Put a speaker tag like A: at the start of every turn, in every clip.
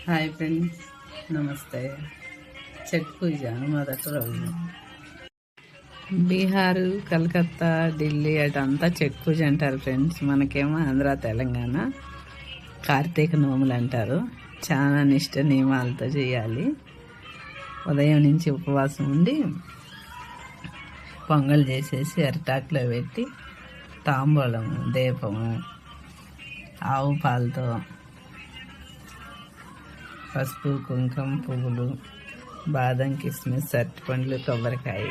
A: Hi friends, నమస్తే. ఛట్ పూజ మొదటి రోజు. బీహారు, కలకత్తా, ఢిల్లీ అటంతా ఛట్ పూజ అంటారు ఫ్రెండ్స్. మనకేమో ఆంధ్ర, తెలంగాణ కార్తీక నోములు అంటారు. చాలా నిష్ట నియమాలతో చేయాలి. ఉదయం నుంచి ఉపవాసం ఉండి పొంగల్ చేసేసి అరిటాకులో పెట్టి తాంబూలము, దీపము, ఆవు పాలతో, పసుపు, కుంకుమ, పువ్వులు, బాదం, కిస్మిస్, అరటిపండ్లు, కొబ్బరికాయ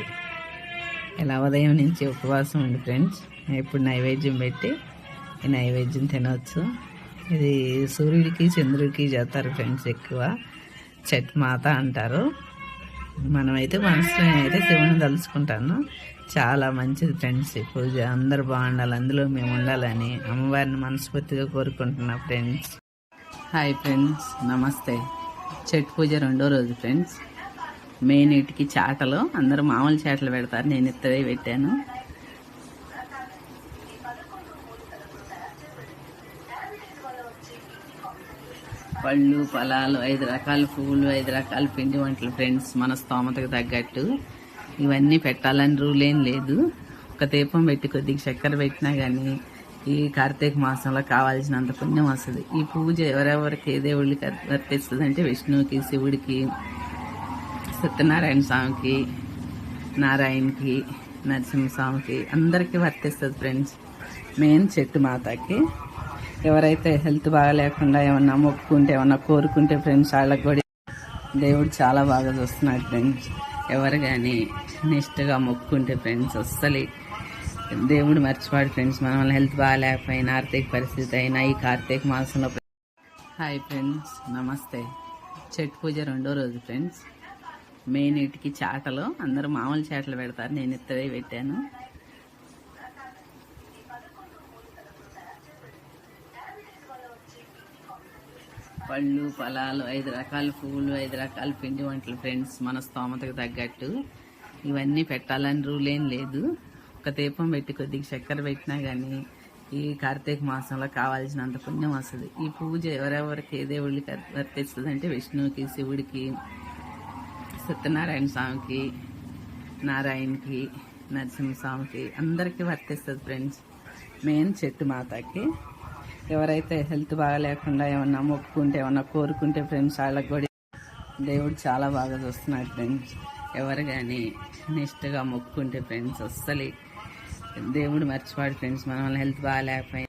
A: ఇలా ఉదయం నుంచి ఉపవాసం ఉంది ఫ్రెండ్స్. ఇప్పుడు నైవేద్యం పెట్టి ఈ నైవేద్యం తినవచ్చు. ఇది సూర్యుడికి, చంద్రుడికి చేస్తారు ఫ్రెండ్స్. ఎక్కువ ఛట్ మాత అంటారు. మనమైతే మనసులో అయితే శివుని తలుచుకుంటాను. చాలా మంచిది ఫ్రెండ్స్ ఈ పూజ. అందరు బాగుండాలి, అందులో మేము ఉండాలని అమ్మవారిని మనస్ఫూర్తిగా కోరుకుంటున్నా ఫ్రెండ్స్. హాయ్ ఫ్రెండ్స్, నమస్తే. ఛట్ పూజ రెండో రోజు ఫ్రెండ్స్. మెయిన్ ఇటుకి చాటలు, అందరూ మామూలు చాటలు పెడతారు, నేను ఇత్తడే పెట్టాను. పళ్ళు, ఫలాలు, 5 రకాల పువ్వులు, 5 రకాల పిండి వంటలు ఫ్రెండ్స్. మన స్తోమతకు తగ్గట్టు ఇవన్నీ పెట్టాలని రూల్ ఏం లేదు. ఒక దీపం పెట్టి కొద్దిగా చక్కెర పెట్టినా కానీ ఈ కార్తీక మాసంలో కావాల్సినంత పుణ్యం వస్తుంది. ఈ పూజ ఎవరెవరికి ఏ దేవుడికి వర్తిస్తుంది అంటే విష్ణువుకి, శివుడికి, సత్యనారాయణ స్వామికి, నారాయణకి, నరసింహస్వామికి అందరికీ వర్తిస్తుంది ఫ్రెండ్స్. మెయిన్ చెట్టు మాతకి. ఎవరైతే హెల్త్ బాగా లేకుండా ఏమన్నా మొక్కుకుంటే, ఏమన్నా కోరుకుంటే ఫ్రెండ్స్, వాళ్ళకి కూడా దేవుడు చాలా బాగా చూస్తున్నాడు ఫ్రెండ్స్. ఎవరు కానీ నిష్ఠగా మొక్కుకుంటే ఫ్రెండ్స్ అస్సలు దేవుడు మర్చిపోడు ఫ్రెండ్స్. మన హెల్త్ బాగాలేకపోయినా, ఆర్థిక పరిస్థితి అయినా ఈ కార్తీక మాసంలో. హాయ్ ఫ్రెండ్స్, నమస్తే. ఛట్ పూజ రెండో రోజు ఫ్రెండ్స్. మెయిన్ ఇటుకి చాటలు, అందరూ మామూలు చాటలు పెడతారు, నేను ఇత్తడే పెట్టాను. పళ్ళు, ఫలాలు, 5 రకాల పువ్వులు, 5 రకాల పిండి వంటలు ఫ్రెండ్స్. మన స్తోమతకు తగ్గట్టు ఇవన్నీ పెట్టాలని రూల్ ఏం లేదు. ఒక దీపం పెట్టి కొద్దిగా చక్కెర పెట్టినా కానీ ఈ కార్తీక మాసంలో కావాల్సినంత పుణ్యం వస్తుంది. ఈ పూజ ఎవరెవరికి ఏ దేవుడికి వర్తిస్తుంది అంటే విష్ణువుకి, శివుడికి, సత్యనారాయణ స్వామికి, నారాయణకి, నరసింహస్వామికి అందరికీ వర్తిస్తుంది ఫ్రెండ్స్. మెయిన్ చెట్టు మాతకి. ఎవరైతే హెల్త్ బాగా లేకుండా ఏమన్నా మొక్కుకుంటే, ఏమన్నా కోరుకుంటే ఫ్రెండ్స్, వాళ్ళకి కూడా దేవుడు చాలా బాగా చూస్తున్నాడు ఫ్రెండ్స్. ఎవరు కానీ నిష్ఠగా మొక్కుకుంటే ఫ్రెండ్స్ అస్సలు దేవుడు మర్చిపోడు ఫ్రెండ్స్. మన హెల్త్ బాగా లేకపోయినా